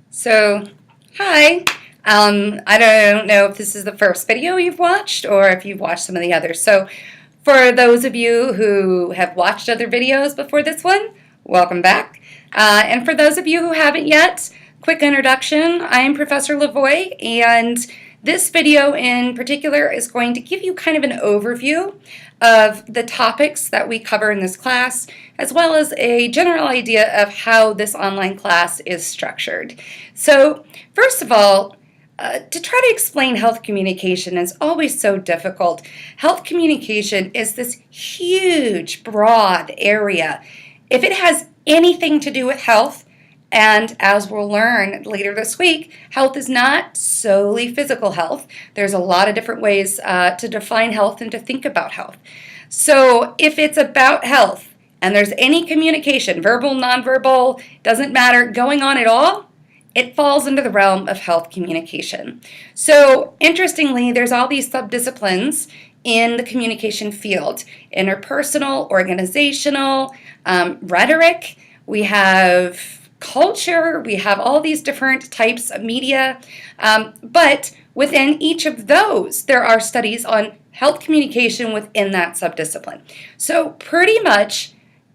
So, hi. I don't know if this is the first video you've watched or if you've watched some of the others. So, for those of you who have watched other videos before this one, welcome back. And for those of you who haven't yet, quick introduction. I am Professor Lavoie, and this video in particular is going to give you kind of an overview of the topics that we cover in this class, as well as a general idea of how this online class is structured. So, first of all, to try to explain health communication is always so difficult. Health communication is this huge, broad area. If it has anything to do with health, and as we'll learn later this week, health is not solely physical health. There's a lot of different ways to define health and to think about health. So if it's about health and there's any communication, verbal, nonverbal, doesn't matter, going on at all, it falls into the realm of health communication. So interestingly, there's all these subdisciplines in the communication field: interpersonal, organizational, rhetoric. We have culture, we have all these different types of media, but within each of those, there are studies on health communication within that subdiscipline. So pretty much,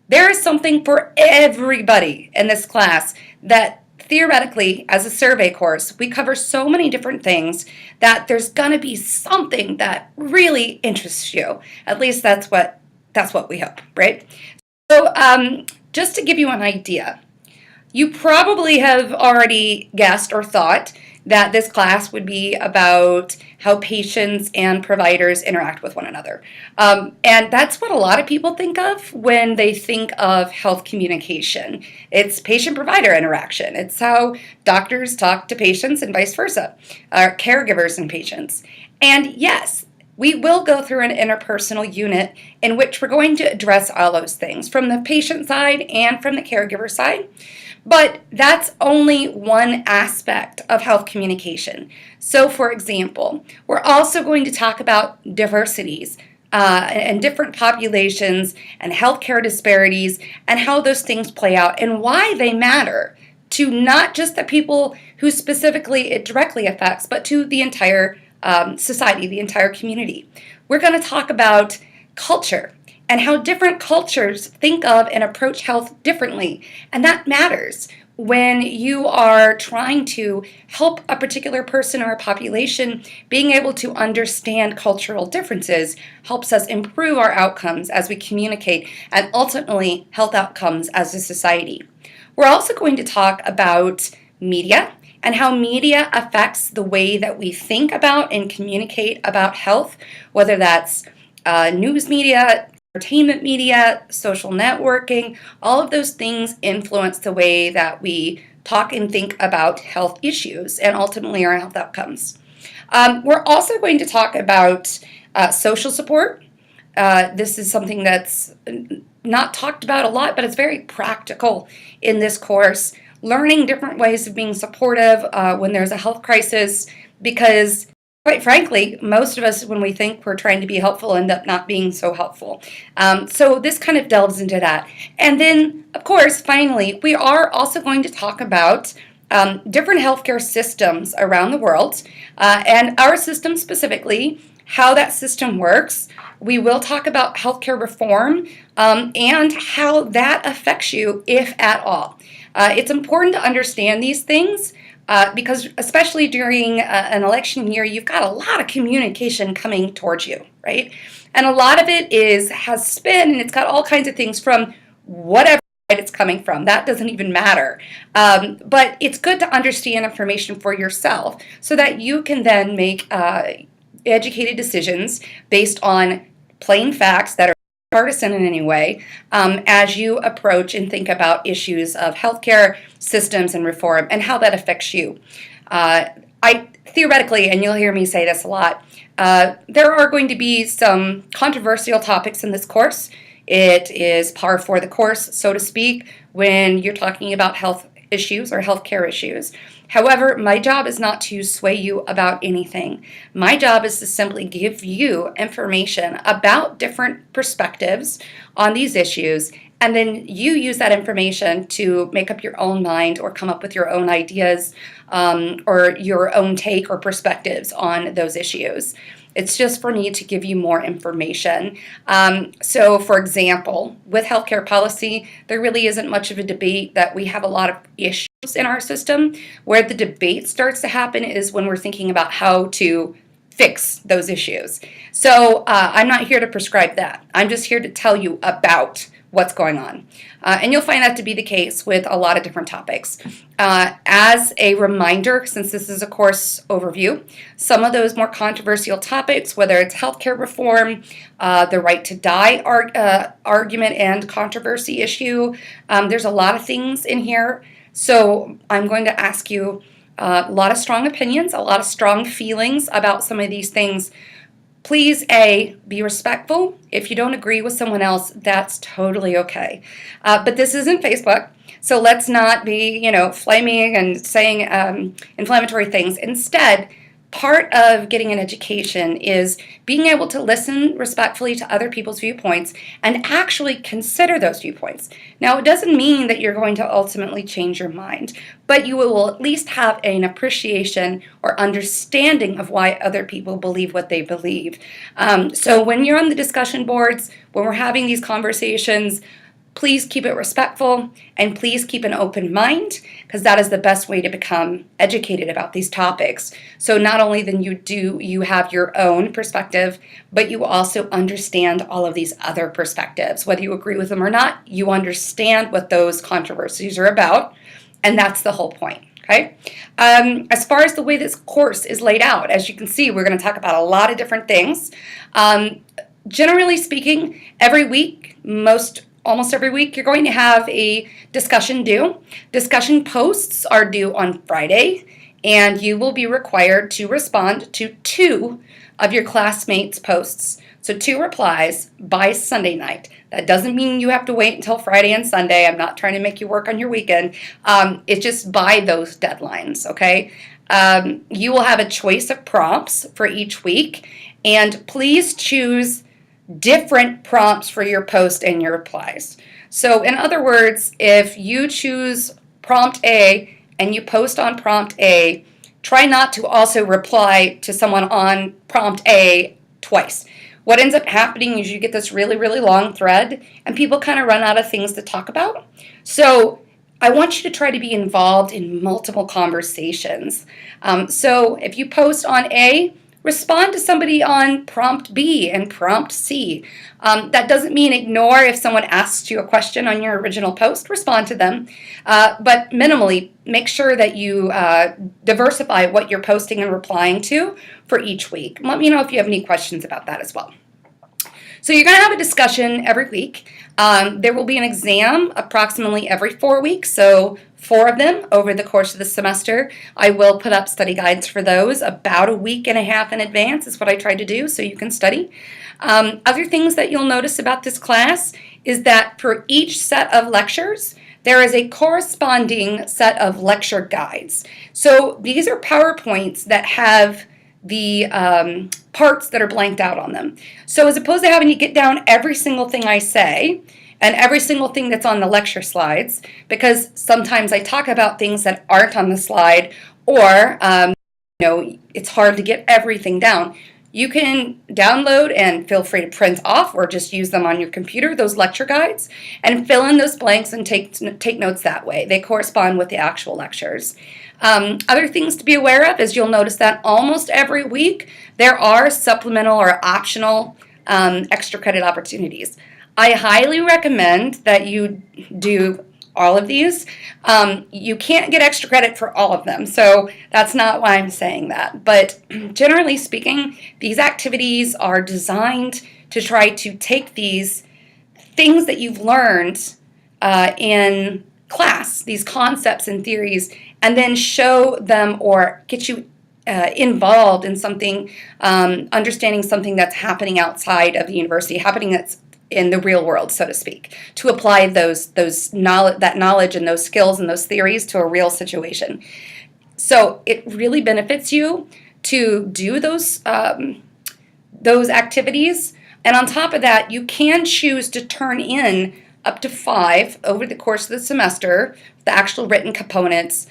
there is something for everybody in this class that theoretically, as a survey course, we cover so many different things that there's going to be something that really interests you. At least that's what we hope, right? So just to give you an idea, you probably have already guessed or thought that this class would be about how patients and providers interact with one another. And that's what a lot of people think of when they think of health communication. It's patient-provider interaction. It's how doctors talk to patients and vice versa, caregivers and patients. And yes, we will go through an interpersonal unit in which we're going to address all those things from the patient side and from the caregiver side. But that's only one aspect of health communication. So, for example, we're also going to talk about diversities and different populations and healthcare disparities and how those things play out and why they matter to not just the people who specifically it directly affects, but to the entire society, the entire community. We're going to talk about culture and how different cultures think of and approach health differently. And that matters when you are trying to help a particular person or a population. Being able to understand cultural differences helps us improve our outcomes as we communicate and ultimately health outcomes as a society. We're also going to talk about media and how media affects the way that we think about and communicate about health, whether that's news media, entertainment media, social networking. All of those things influence the way that we talk and think about health issues and ultimately our health outcomes. We're also going to talk about social support. This is something that's not talked about a lot, but it's very practical in this course. Learning different ways of being supportive when there's a health crisis, because quite frankly, most of us, when we think we're trying to be helpful, end up not being so helpful. So this kind of delves into that. And then, of course, finally, we are also going to talk about different healthcare systems around the world, and our system specifically, how that system works. We will talk about healthcare reform and how that affects you, if at all. It's important to understand these things because especially during an election year, you've got a lot of communication coming towards you, right? And a lot of it has spin, and it's got all kinds of things from whatever side it's coming from. That doesn't even matter. But it's good to understand information for yourself so that you can then make educated decisions based on plain facts that are partisan in any way as you approach and think about issues of healthcare systems and reform and how that affects you. I theoretically, and you'll hear me say this a lot, there are going to be some controversial topics in this course. It is par for the course, so to speak, when you're talking about health issues or healthcare issues. However, my job is not to sway you about anything. My job is to simply give you information about different perspectives on these issues and then you use that information to make up your own mind or come up with your own ideas or your own take or perspectives on those issues. It's just for me to give you more information. So, for example, with healthcare policy, there really isn't much of a debate that we have a lot of issues in our system. Where the debate starts to happen is when we're thinking about how to fix those issues. So I'm not here to prescribe that. I'm just here to tell you about what's going on. And you'll find that to be the case with a lot of different topics. As a reminder, since this is a course overview, some of those more controversial topics, whether it's healthcare reform, the right to die argument and controversy issue, there's a lot of things in here. So I'm going to ask you a lot of strong opinions, a lot of strong feelings about some of these things. Please, A, be respectful. If you don't agree with someone else, that's totally okay. But this isn't Facebook, so let's not be, flaming and saying inflammatory things. Instead, part of getting an education is being able to listen respectfully to other people's viewpoints and actually consider those viewpoints. Now, it doesn't mean that you're going to ultimately change your mind, but you will at least have an appreciation or understanding of why other people believe what they believe. So when you're on the discussion boards, when we're having these conversations, please keep it respectful and please keep an open mind, because that is the best way to become educated about these topics. So not only then you have your own perspective, but you also understand all of these other perspectives. Whether you agree with them or not, you understand what those controversies are about, and that's the whole point. Okay. As far as the way this course is laid out, as you can see, we're going to talk about a lot of different things. Generally speaking, every week, almost every week, you're going to have a discussion due. Discussion posts are due on Friday, and you will be required to respond to 2 of your classmates' posts. So 2 replies by Sunday night. That doesn't mean you have to wait until Friday and Sunday. I'm not trying to make you work on your weekend. It's just by those deadlines, okay? You will have a choice of prompts for each week, and please choose different prompts for your post and your replies. So in other words, if you choose prompt A and you post on prompt A, try not to also reply to someone on prompt A twice. What ends up happening is you get this really, really long thread and people kind of run out of things to talk about. So I want you to try to be involved in multiple conversations. So if you post on A, respond to somebody on prompt B and prompt C. That doesn't mean ignore if someone asks you a question on your original post, respond to them. But minimally, make sure that you diversify what you're posting and replying to for each week. Let me know if you have any questions about that as well. So you're going to have a discussion every week. There will be an exam approximately every 4 weeks, so 4 of them over the course of the semester. I will put up study guides for those about a week and a half in advance is what I try to do so you can study. Other things that you'll notice about this class is that for each set of lectures, there is a corresponding set of lecture guides. So these are PowerPoints that have the parts that are blanked out on them. So as opposed to having to get down every single thing I say and every single thing that's on the lecture slides, because sometimes I talk about things that aren't on the slide, or it's hard to get everything down. You can download and feel free to print off or just use them on your computer, those lecture guides, and fill in those blanks and take notes that way. They correspond with the actual lectures. Other things to be aware of is you'll notice that almost every week there are supplemental or optional extra credit opportunities. I highly recommend that you do all of these. You can't get extra credit for all of them, so that's not why I'm saying that. But generally speaking, these activities are designed to try to take these things that you've learned in class, these concepts and theories, and then show them or get you involved in something, understanding something that's happening outside of the university, happening that's in the real world, so to speak, to apply that knowledge and those skills and those theories to a real situation. So it really benefits you to do those activities. And on top of that, you can choose to turn in up to 5 over the course of the semester, the actual written components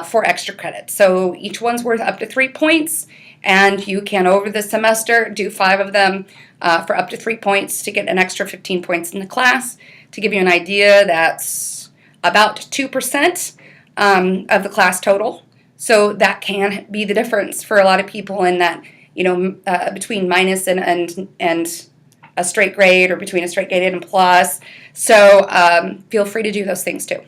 for extra credit. So each one's worth up to 3 points, and you can, over the semester, do 5 of them for up to 3 points to get an extra 15 points in the class. To give you an idea, that's about 2% of the class total. So that can be the difference for a lot of people in that, between minus and a straight grade, or between a straight grade and a plus. So feel free to do those things too.